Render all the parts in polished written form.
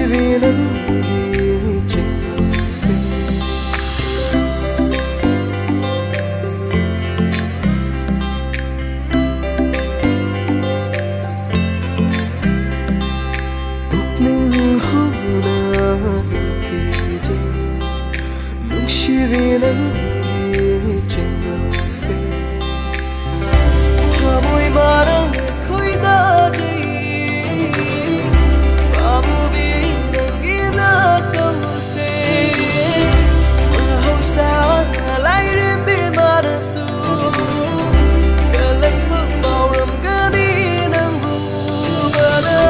vì nắng ghi trên lời xe. Mình huna inti nung shiri nang ghi trên lời xe. Tha môi mà đang khơi ta chi và mưa vì đang ghi na câu xe. Mà hậu xa lại đến bên mà đã xuống cả lạnh bước vào rầm gã đi nang vu và đã.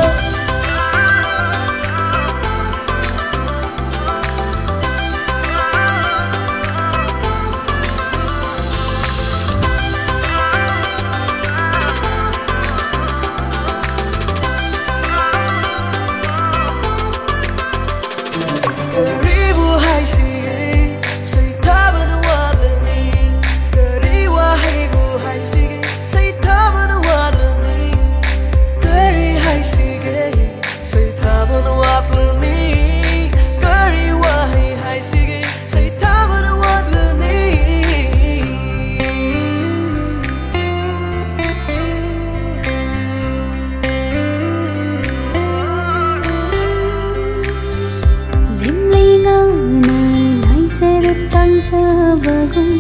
Bagong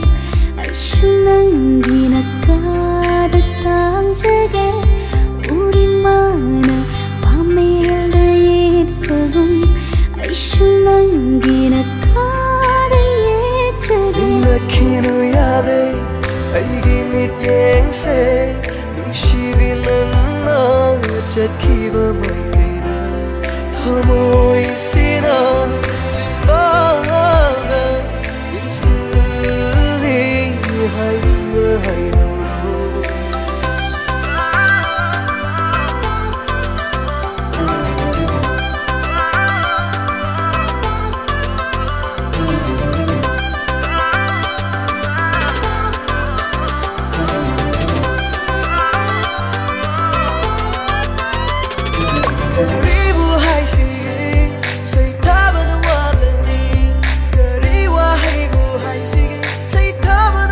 ay silang ginakadatang jaga uri mana pamildayit bagong ay silang ginakadayit jaga nakino yade ay gimit yang se nung shivi nang na chat kiva mai kaina thamoy sina hay mơ hay hồng ribu hay si say ta ban wa le ni kari wa hay go hay si say ta ban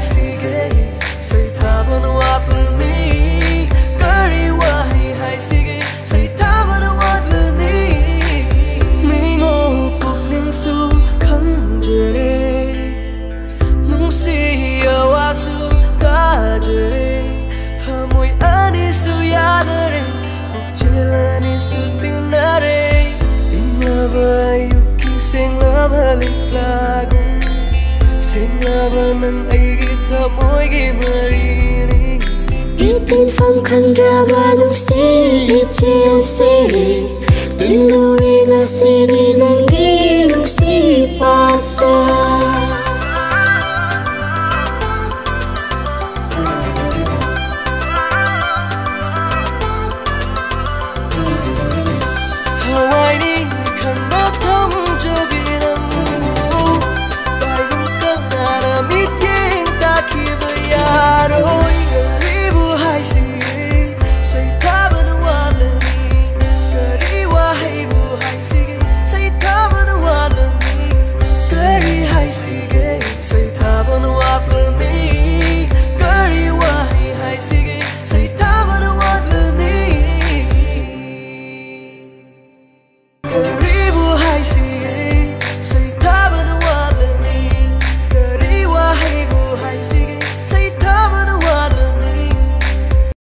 sige say tha van wat ni kari wa hay sige say tha van wat ni mingo puk ning su khang jere nung si wa su ta jere tha moi ani su ya dare puk jela ni su ting nare in lava yuki sing lava lagun sing lava nang ai tha môi ghi marini itin phong khăn ra và nung si trên xe tình luri là si đi nang